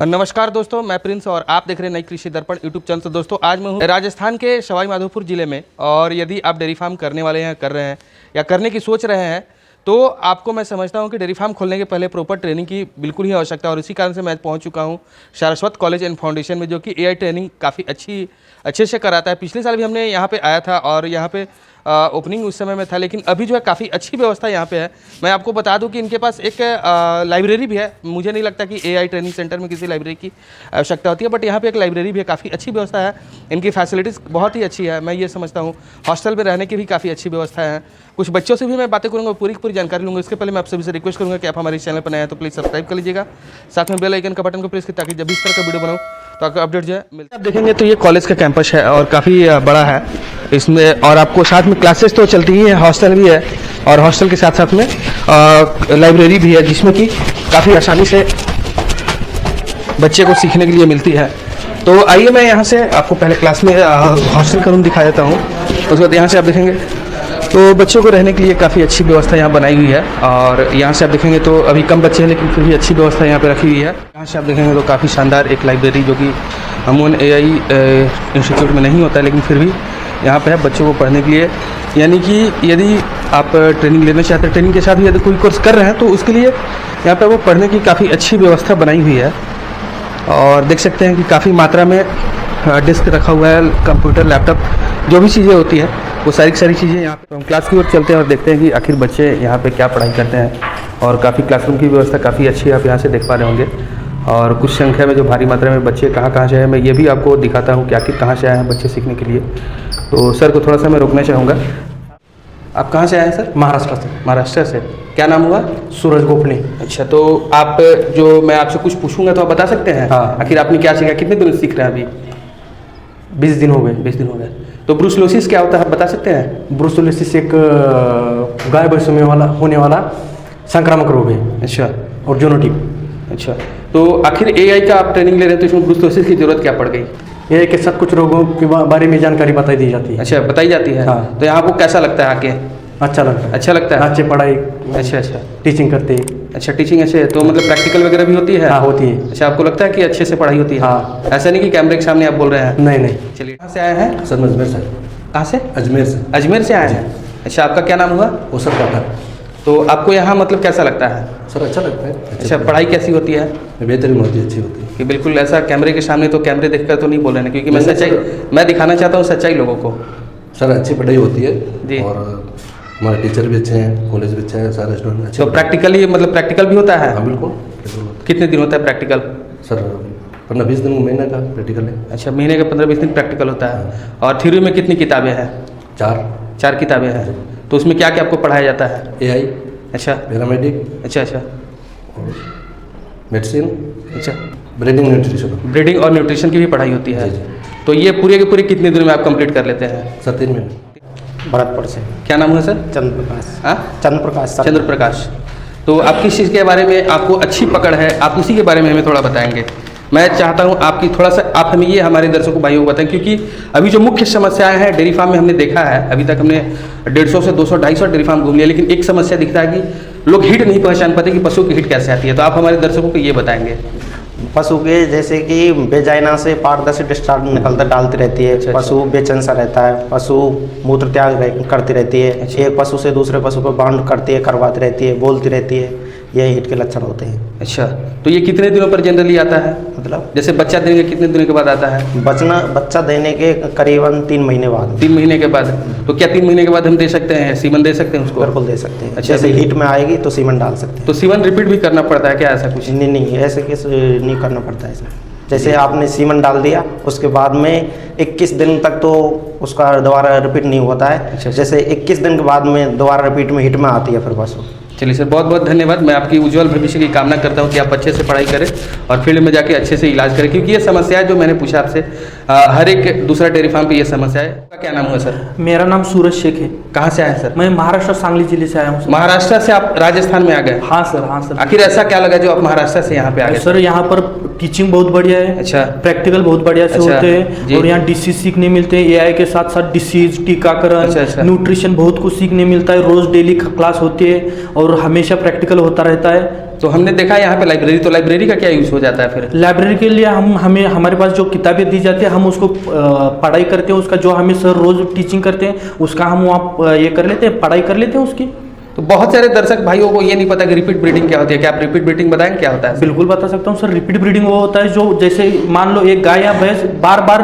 नमस्कार दोस्तों, मैं प्रिंस और आप देख रहे हैं नई कृषि दर्पण यूट्यूब चैनल। से दोस्तों आज मैं हूँ राजस्थान के सवाई माधोपुर ज़िले में, और यदि आप डेयरी फार्म करने वाले हैं, कर रहे हैं या करने की सोच रहे हैं, तो आपको मैं समझता हूँ कि डेयरी फार्म खोलने के पहले प्रॉपर ट्रेनिंग की बिल्कुल ही आवश्यकता है। और इसी कारण से मैं पहुँच चुका हूँ सारस्वत कॉलेज एंड फाउंडेशन में, जो कि AI ट्रेनिंग काफ़ी अच्छे से कराता है। पिछले साल भी हमने यहाँ पे आया था और यहाँ पे ओपनिंग उस समय में था, लेकिन अभी जो है काफ़ी अच्छी व्यवस्था यहाँ पे है। मैं आपको बता दूं कि इनके पास एक लाइब्रेरी भी है। मुझे नहीं लगता कि AI ट्रेनिंग सेंटर में किसी लाइब्रेरी की आवश्यकता होती है, बट यहाँ पे एक लाइब्रेरी भी है। काफ़ी अच्छी व्यवस्था है, इनकी फैसिलिटीज़ बहुत ही अच्छी है, मैं ये समझता हूँ। हॉस्टल में रहने की भी काफ़ी अच्छी व्यवस्था है। कुछ बच्चों से भी मैं बातें करूँगा, पूरी जानकारी लूँगा। इसके पहले मैं आप सभी से रिक्वेस्ट करूँगा कि आप हमारे चैनल पर नए हैं तो प्लीज़ सब्सक्राइब कर लीजिएगा, साथ में बेल आइकन का बटन को प्रेस करें ताकि जब भी इस तरह का वीडियो बनाऊँ तो आपको अपडेट जो है मिलता है। आप देखेंगे तो ये कॉलेज का कैंपस है और काफ़ी बड़ा है इसमें, और आपको साथ में क्लासेस तो चलती ही है, हॉस्टल भी है, और हॉस्टल के साथ साथ में लाइब्रेरी भी है, जिसमें कि काफ़ी आसानी से बच्चे को सीखने के लिए मिलती है। तो आइए मैं यहाँ से आपको पहले क्लास में हॉस्टल का रूम दिखा देता हूँ। उसके बाद यहाँ से आप देखेंगे तो बच्चों को रहने के लिए काफ़ी अच्छी व्यवस्था यहाँ बनाई हुई है। और यहाँ से आप देखेंगे तो अभी कम बच्चे हैं, लेकिन फिर भी अच्छी व्यवस्था यहाँ पे रखी हुई है। यहाँ से आप देखेंगे तो काफ़ी शानदार एक लाइब्रेरी, जो कि अमूमन AI इंस्टीट्यूट में नहीं होता है, लेकिन फिर भी यहाँ पे है बच्चों को पढ़ने के लिए। यानी कि यदि आप ट्रेनिंग लेना चाहते हैं, ट्रेनिंग के साथ यदि कोई कोर्स कर रहे हैं, तो उसके लिए यहाँ पे वो पढ़ने की काफ़ी अच्छी व्यवस्था बनाई हुई है। और देख सकते हैं कि काफ़ी मात्रा में डिस्क रखा हुआ है, कंप्यूटर, लैपटॉप, जो भी चीज़ें होती है वो सारी चीज़ें यहाँ पे। हम क्लास की ओर चलते हैं और देखते हैं कि आखिर बच्चे यहाँ पे क्या पढ़ाई करते हैं। और काफ़ी क्लासरूम की व्यवस्था काफ़ी अच्छी है, आप यहाँ से देख पा रहे होंगे। और कुछ संख्या में जो भारी मात्रा में बच्चे कहाँ से आए, मैं ये भी आपको दिखाता हूँ कि आखिर कहाँ से आए हैं बच्चे सीखने के लिए। तो सर को थोड़ा सा मैं रोकना चाहूँगा। आप कहाँ से आए हैं सर? महाराष्ट्र से। महाराष्ट्र से। क्या नाम हुआ? सूरज गोपनी। अच्छा, तो आप जो मैं आपसे कुछ पूछूंगा तो आप बता सकते हैं? हाँ। आखिर आपने क्या सीखा, कितने दिन सीख रहे हैं अभी? 20 दिन हो गए। 20 दिन हो गए। तो ब्रुसलोसिस क्या होता है, बता सकते हैं? ब्रुसोलिसिस एक गाय भैंसों में होने वाला संक्रामक रोग है। अच्छा। और जोनोटिक। अच्छा, तो आखिर AI का आप ट्रेनिंग ले रहे हैं, तो इसमें ब्रुसलोसिस की जरूरत क्या पड़ गई? ये के साथ कुछ रोगों के बारे में जानकारी बताई दी जाती है। अच्छा, बताई जाती है। हाँ। तो यहाँ आपको कैसा लगता है आके? अच्छा लगता है। अच्छा लगता है। अच्छे पढ़ाई। अच्छा। टीचिंग करते। अच्छा, टीचिंग अच्छे, तो मतलब प्रैक्टिकल वगैरह भी होती है? हाँ, होती है। अच्छा, आपको लगता है कि अच्छे से पढ़ाई होती है? हाँ। ऐसा नहीं कि कैमरे के सामने आप बोल रहे हैं? नहीं। चलिए, कहाँ से आए हैं? सर अजमेर से। कहाँ से? अजमेर से। अजमेर से आए हैं। अच्छा, आपका क्या नाम हुआ? वो सर का। तो आपको यहाँ मतलब कैसा लगता है? सर अच्छा लगता है। अच्छा, पढ़ाई कैसी होती है? बेहतरीन होती है, अच्छी होती है। कि बिल्कुल ऐसा कैमरे के सामने, तो कैमरे देखकर तो नहीं बोल रहे हैं, क्योंकि मैं सच्चाई मैं दिखाना चाहता हूँ, सच्चाई लोगों को। सर अच्छी पढ़ाई होती है जी। और हमारे टीचर भी अच्छे हैं, कॉलेज भी अच्छा है, सारे स्टूडेंट अच्छे। तो प्रैक्टिकली मतलब प्रैक्टिकल भी होता है? हाँ बिल्कुल। कितने दिन होता है प्रैक्टिकल? सर 15-20 दिन महीने का प्रैक्टिकल है। अच्छा, महीने का 15-20 दिन प्रैक्टिकल होता है। और थ्योरी में कितनी किताबें हैं? 4 किताबें हैं। तो उसमें क्या क्या आपको पढ़ाया जाता है? AI। अच्छा। पैरामेडिक। अच्छा। और मेडिसिन। अच्छा। Breeding nutrition. ब्रीडिंग और न्यूट्रिशन की भी पढ़ाई होती है। जी। तो ये पूरे के पूरे कितने दिन में आप कंप्लीट कर लेते हैं? सर 3 महीने। भरतपुर से। क्या नाम है सर? चंद्र प्रकाश। हाँ, चंद्र प्रकाश सर। चंद्र प्रकाश। तो आप किस चीज़ के बारे में आपको अच्छी पकड़ है, आप उसी के बारे में हमें थोड़ा बताएंगे। मैं चाहता हूं आपकी थोड़ा सा आप हमें ये हमारे दर्शकों भाइयों को बताएं, क्योंकि अभी जो मुख्य समस्याएं हैं डेयरी फार्म में हमने देखा है, अभी तक हमने 150 से 200 250 डेयरी फार्म घूम लिया, लेकिन एक समस्या दिखता है कि लोग हिट नहीं पहचान पाते कि पशु की हिट कैसे आती है। तो आप हमारे दर्शकों को ये बताएंगे। पशु के जैसे कि बेजाइना से पारदर्शी डिस्चार्ज निकलता डालती रहती है। अच्छा। पशु बेचैन सा रहता है। पशु मूत्र त्याग करती रहती है। अच्छा। एक पशु से दूसरे पशु पर बाउंड करती है, करवाती रहती है, बोलती रहती है। यही हिट के लक्षण होते हैं। अच्छा, तो ये कितने दिनों पर जनरली आता है? मतलब जैसे बच्चा देने के कितने दिनों के बाद आता है? बच्चा देने के करीबन 3 महीने बाद। 3 महीने के बाद। तो क्या 3 महीने के बाद हम दे सकते हैं सीमन, दे सकते हैं उसको? बिल्कुल दे सकते हैं। अच्छा, जैसे हिट में आएगी तो सीमन डाल सकते हैं। तो सीमन रिपीट भी करना पड़ता है क्या, ऐसा कुछ? नहीं, ऐसे किस नहीं करना पड़ता है। जैसे आपने सीमन डाल दिया, उसके बाद में 21 दिन तक तो उसका दोबारा रिपीट नहीं होता है। अच्छा। जैसे 21 दिन के बाद में दोबारा रिपीट में हिट में आती है फिर पशु। चलिए सर, बहुत बहुत धन्यवाद। मैं आपकी उज्जवल भविष्य की कामना करता हूं कि आप अच्छे से पढ़ाई करें और फील्ड में जाके अच्छे से इलाज करें, क्योंकि ये समस्या है जो मैंने पूछा आपसे, हर एक दूसरा डेयरी फार्म पे ये समस्या है। आपका क्या नाम हुआ सर? मेरा नाम सूरज शेख है। कहाँ से आए सर? मैं महाराष्ट्र सांगली जिले से आया हूँ सर। महाराष्ट्र से आप राजस्थान में आ गए? हाँ सर। आखिर ऐसा क्या लगा जो आप महाराष्ट्र से यहाँ पे आ गए? सर यहाँ पर टीचिंग बहुत बढ़िया है। अच्छा। प्रैक्टिकल बहुत बढ़िया से अच्छा, होते हैं जी। और यहाँ डिसीज सीखने मिलते हैं। AI के साथ साथ डिसीज, टीकाकरण, अच्छा। न्यूट्रिशन बहुत कुछ सीखने मिलता है। रोज डेली क्लास होती है और हमेशा प्रैक्टिकल होता रहता है। तो हमने देखा है यहाँ पे लाइब्रेरी, तो लाइब्रेरी का क्या यूज़ हो जाता है फिर? लाइब्रेरी के लिए हमें हमारे पास जो किताबें दी जाती है हम उसको पढ़ाई करते हैं, उसका जो हमें सर रोज टीचिंग करते हैं उसका हम वहाँ ये कर लेते हैं, पढ़ाई कर लेते हैं उसकी। तो बहुत सारे दर्शक भाइयों को ये नहीं पता कि रिपीट ब्रीडिंग क्या होती है, क्या आप रिपीट ब्रीडिंग बताएंगे क्या होता है? बिल्कुल बता सकता हूँ सर। रिपीट ब्रीडिंग वो होता है जो जैसे मान लो एक गाय या भैंस बार बार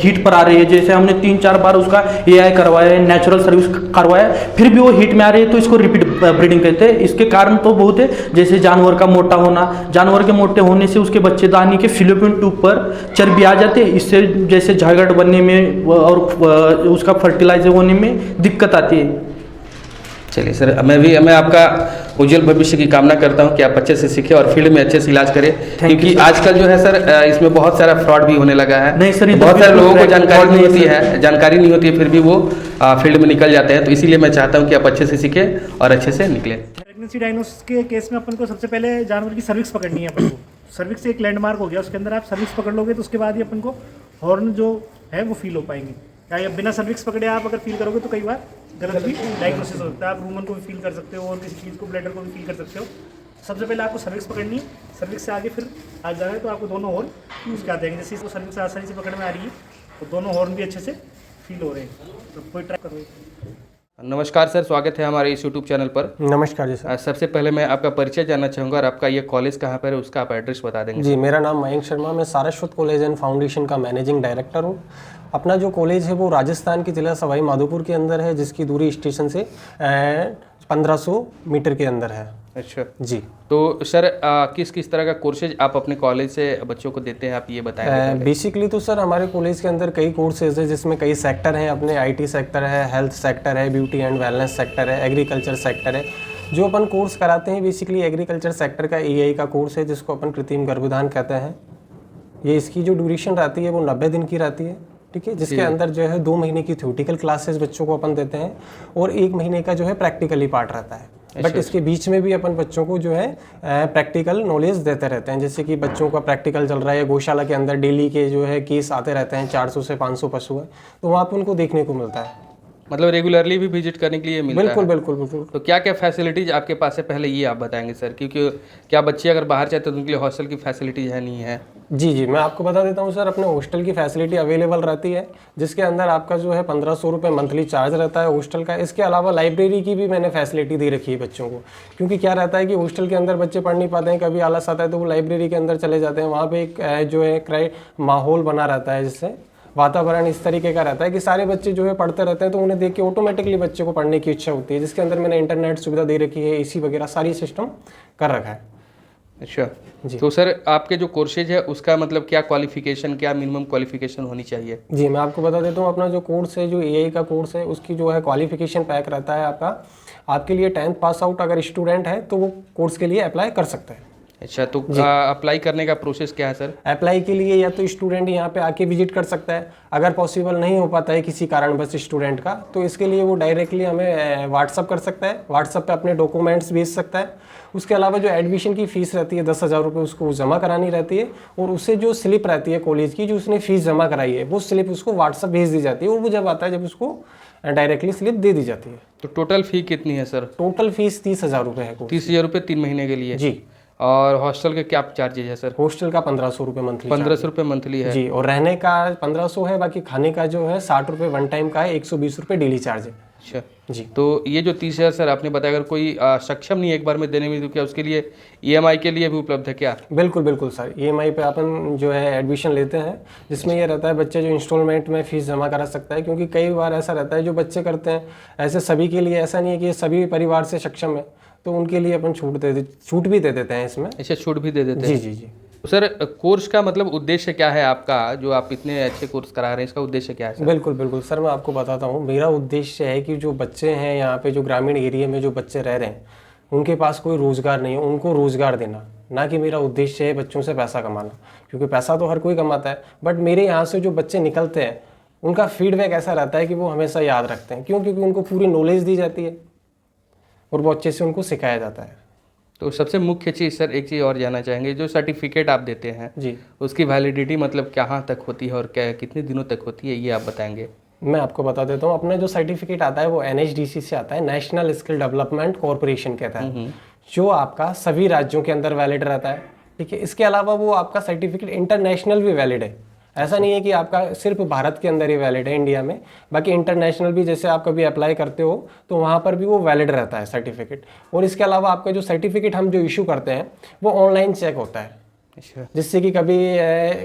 हीट पर आ रही है, जैसे हमने 3-4 बार उसका एआई करवाया है, नेचुरल सर्विस करवाया है, फिर भी वो हीट में आ रही है, तो इसको रिपीट ब्रीडिंग कहते हैं। इसके कारण तो बहुत है, जैसे जानवर का मोटा होना, जानवर के मोटे होने से उसके बच्चेदानी के फिलोपियन ट्यूब पर चर्बी आ जाती है, इससे जैसे जायगोट बनने में और उसका फर्टिलाइजर होने में दिक्कत आती है। चलिए सर, मैं आपका उज्जवल भविष्य की कामना करता हूं कि आप अच्छे से सीखें और फील्ड में अच्छे से इलाज करें, क्योंकि आजकल जो है सर इसमें बहुत सारा फ्रॉड भी होने लगा है। नहीं सर, बहुत सारे लोगों को जानकारी नहीं होती है, फिर भी वो फील्ड में निकल जाते हैं। तो इसीलिए मैं चाहता हूं कि आप अच्छे से सीखें और अच्छे से निकलें। प्रेगनेंसी डायग्नोसिस के केस में अपन को सबसे पहले जानवर की सर्विक्स पकड़नी है। अपन को सर्विक्स एक लैंडमार्क हो गया, उसके अंदर आप सर्विक्स पकड़ लोगे तो उसके बाद ही अपन को हॉर्न जो है वो फील हो पाएंगे। या बिना सर्विक्स पकड़े आप अगर फील करोगे तो कई बार गलत भी डायग्नोसिस हो सकता है। आप रूमन को भी फील कर सकते हो और किसी चीज़ को, ब्लैडर को भी फील कर सकते हो। सबसे पहले आपको सर्विक्स पकड़नी है, सर्विक्स से आगे फिर आ जाना है तो आपको दोनों हॉर्न उसके आते हैं। जैसे इसको सर्विक्स आसानी से पकड़ में आ रही है तो दोनों हॉर्न भी अच्छे से फील हो रहे हैं। तो कोई ट्राई करो। नमस्कार सर, स्वागत है हमारे इस यूट्यूब चैनल पर। नमस्कार जी सर। सबसे पहले मैं आपका परिचय जानना चाहूँगा और आपका ये कॉलेज कहाँ पर है उसका आप एड्रेस बता देंगे? जी, मेरा नाम मयंक शर्मा, मैं सारस्वत कॉलेज एंड फाउंडेशन का मैनेजिंग डायरेक्टर हूँ। अपना जो कॉलेज है वो राजस्थान के ज़िला सवाई माधोपुर के अंदर है, जिसकी दूरी स्टेशन से 1500 मीटर के अंदर है। अच्छा जी। तो सर किस किस तरह का कोर्सेज आप अपने कॉलेज से बच्चों को देते हैं, आप ये बताएंगे? बेसिकली तो सर हमारे कॉलेज के अंदर कई कोर्सेज है, जिसमें कई सेक्टर हैं अपने। आईटी सेक्टर है, हेल्थ सेक्टर है, ब्यूटी एंड वेलनेस सेक्टर है, एग्रीकल्चर सेक्टर है। जो अपन कोर्स कराते हैं बेसिकली एग्रीकल्चर सेक्टर का एआई का कोर्स है, जिसको अपन कृत्रिम गर्भाधान कहते हैं। ये इसकी जो ड्यूरेशन रहती है वो 90 दिन की रहती है, ठीक है, जिसके अंदर जो है 2 महीने की थ्योरेटिकल क्लासेस बच्चों को अपन देते हैं और 1 महीने का जो है प्रैक्टिकली पार्ट रहता है। बट इसके बीच में भी अपन बच्चों को जो है प्रैक्टिकल नॉलेज देते रहते हैं। जैसे कि बच्चों का प्रैक्टिकल चल रहा है, गौशाला के अंदर डेली के जो है केस आते रहते हैं, 400 से 500 पशु है, तो वहाँ पर उनको देखने को मिलता है। मतलब रेगुलरली भी विजिट करने के लिए मिलता बिल्कुल है? बिल्कुल बिल्कुल। तो क्या क्या फैसिलिटीज़ आपके पास है, पहले ये आप बताएंगे सर, क्योंकि क्या बच्चे अगर बाहर चाहते हैं तो उनके लिए हॉस्टल की फैसिलिटीज़ है नहीं है? जी, मैं आपको बता देता हूँ सर, अपने हॉस्टल की फैसिलिटी अवेलेबल रहती है, जिसके अंदर आपका जो है 1500 रुपये मंथली चार्ज रहता है हॉस्टल का। इसके अलावा लाइब्रेरी की भी मैंने फैसिलिटी दे रखी है बच्चों को, क्योंकि क्या रहता है कि हॉस्टल के अंदर बच्चे पढ़ नहीं पाते हैं, कभी आलस आता है तो वो लाइब्रेरी के अंदर चले जाते हैं। वहाँ पे एक जो है माहौल बना रहता है, जिससे वातावरण इस तरीके का रहता है कि सारे बच्चे जो है पढ़ते रहते हैं, तो उन्हें देख के ऑटोमेटिकली बच्चे को पढ़ने की इच्छा होती है, जिसके अंदर मैंने इंटरनेट सुविधा दे रखी है, एसी वगैरह सारी सिस्टम कर रखा है। अच्छा तो सर आपके जो कोर्सेज है उसका मतलब क्या क्वालिफिकेशन, क्या मिनिमम क्वालिफिकेशन होनी चाहिए? जी, मैं आपको बता देता हूँ, अपना जो कोर्स है, जो एआई का कोर्स है, उसकी जो है क्वालिफिकेशन पैक रहता है आपके लिए 10th पास आउट अगर स्टूडेंट है तो वो कोर्स के लिए अप्लाई कर सकता है। अच्छा, तो अप्लाई करने का प्रोसेस क्या है सर? अप्लाई के लिए या तो स्टूडेंट यहाँ पे आके विजिट कर सकता है, अगर पॉसिबल नहीं हो पाता है किसी कारणवश स्टूडेंट का, तो इसके लिए वो डायरेक्टली हमें व्हाट्सअप कर सकता है, व्हाट्सअप पे अपने डॉक्यूमेंट्स भेज सकता है। उसके अलावा जो एडमिशन की फ़ीस रहती है 10,000 रुपये, उसको जमा करानी रहती है, और उससे जो स्लिप रहती है कॉलेज की, जो उसने फ़ीस जमा कराई है, वो स्लिप उसको व्हाट्सअप भेज दी जाती है, और वो जब आता है जब उसको डायरेक्टली स्लिप दे दी जाती है। तो टोटल फ़ी कितनी है सर? टोटल फीस 30,000 रुपये है। 30,000 रुपये 3 महीने के लिए? जी। और हॉस्टल के क्या चार्जेज है सर? हॉस्टल का 1500 रुपये मंथली। 1500 रुपये मंथली है जी, और रहने का 1500 है, बाकी खाने का जो है 60 रुपये वन टाइम का है, 120 रुपये डेली चार्ज है। अच्छा जी। तो ये जो 30,000 सर आपने बताया, अगर कोई सक्षम नहीं है एक बार में देने में, तो क्या उसके लिए ईएमआई के लिए भी उपलब्ध है क्या? बिल्कुल बिल्कुल सर, ईएमआई पे अपन जो है एडमिशन लेते हैं, जिसमें ये रहता है बच्चे जो इंस्टॉलमेंट में फ़ीस जमा करा सकता है, क्योंकि कई बार ऐसा रहता है जो बच्चे करते हैं, ऐसे सभी के लिए ऐसा नहीं है कि सभी परिवार से सक्षम है, तो उनके लिए अपन छूट भी दे देते हैं इसमें। अच्छा, छूट भी दे देते जी हैं? जी जी। सर कोर्स का मतलब उद्देश्य क्या है आपका, जो आप इतने अच्छे कोर्स करा रहे हैं, इसका उद्देश्य क्या है सर? बिल्कुल बिल्कुल सर, मैं आपको बताता हूँ। मेरा उद्देश्य है कि जो बच्चे हैं यहाँ पे, जो ग्रामीण एरिया में जो बच्चे रह रहे हैं, उनके पास कोई रोज़गार नहीं है, उनको रोज़गार देना, ना कि मेरा उद्देश्य है बच्चों से पैसा कमाना, क्योंकि पैसा तो हर कोई कमाता है, बट मेरे यहाँ से जो बच्चे निकलते हैं उनका फीडबैक ऐसा रहता है कि वो हमेशा याद रखते हैं। क्यों? क्योंकि उनको पूरी नॉलेज दी जाती है और वो अच्छे से उनको सिखाया जाता है। तो सबसे मुख्य चीज़ सर, एक चीज़ और जानना चाहेंगे, जो सर्टिफिकेट आप देते हैं जी, उसकी वैलिडिटी मतलब कहाँ तक होती है और क्या कितने दिनों तक होती है, ये आप बताएंगे? मैं आपको बता देता हूँ। अपना जो सर्टिफिकेट आता है वो NHDC से आता है, नेशनल स्किल डेवलपमेंट कॉरपोरेशन कहता है। जो आपका सभी राज्यों के अंदर वैलिड रहता है। ठीक है, इसके अलावा वो आपका सर्टिफिकेट इंटरनेशनल भी वैलिड है। ऐसा नहीं है कि आपका सिर्फ भारत के अंदर ही वैलिड है इंडिया में, बाकी इंटरनेशनल भी जैसे आप कभी अप्लाई करते हो तो वहाँ पर भी वो वैलिड रहता है सर्टिफिकेट। और इसके अलावा आपका जो सर्टिफिकेट हम जो इशू करते हैं वो ऑनलाइन चेक होता है, जिससे कि कभी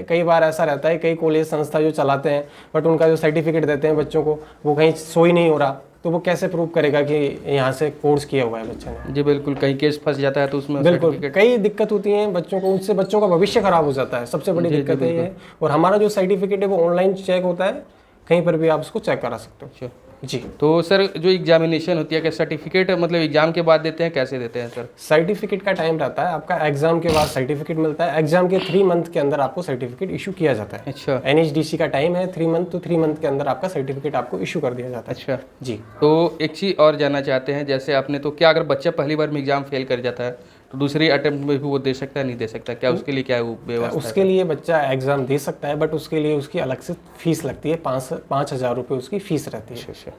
कई बार ऐसा रहता है कई कॉलेज संस्था जो चलाते हैं बट उनका जो सर्टिफिकेट देते हैं बच्चों को वो कहीं शो ही नहीं हो रहा, तो वो कैसे प्रूव करेगा कि यहाँ से कोर्स किया हुआ है बच्चे ने। जी बिल्कुल, कहीं केस फंस जाता है तो उसमें बिल्कुल certificate- कई दिक्कत होती है बच्चों को, उससे बच्चों का भविष्य खराब हो जाता है, सबसे बड़ी दिक्कत है ये। और हमारा जो सर्टिफिकेट है वो ऑनलाइन चेक होता है, कहीं पर भी आप उसको चेक करा सकते हो। अच्छा। जी, तो सर जो एग्जामिनेशन होती है, क्या सर्टिफिकेट मतलब एग्जाम के बाद देते हैं, कैसे देते हैं सर? सर्टिफिकेट का टाइम रहता है आपका, एग्जाम के बाद सर्टिफिकेट मिलता है, एग्जाम के 3 मंथ के अंदर आपको सर्टिफिकेट इशू किया जाता है। अच्छा NHDC का टाइम है 3 मंथ, तो 3 मंथ के अंदर आपका सर्टिफिकेट आपको इशू कर दिया जाता है। अच्छा। जी, तो एक चीज़ और जानना चाहते हैं, जैसे आपने तो क्या अगर बच्चा पहली बार में एग्जाम फेल कर जाता है तो दूसरी अटेम्प्ट में भी वो दे सकता है, नहीं दे सकता? क्या उसके लिए क्या व्यवस्था उसके लिए बच्चा एग्जाम दे सकता है, बट उसके लिए उसकी अलग से फीस लगती है, 5,000 रुपये उसकी फीस रहती है। अच्छा।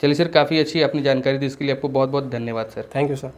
चलिए सर, काफ़ी अच्छी आपने जानकारी दी, इसके लिए आपको बहुत बहुत धन्यवाद सर। Thank you sir.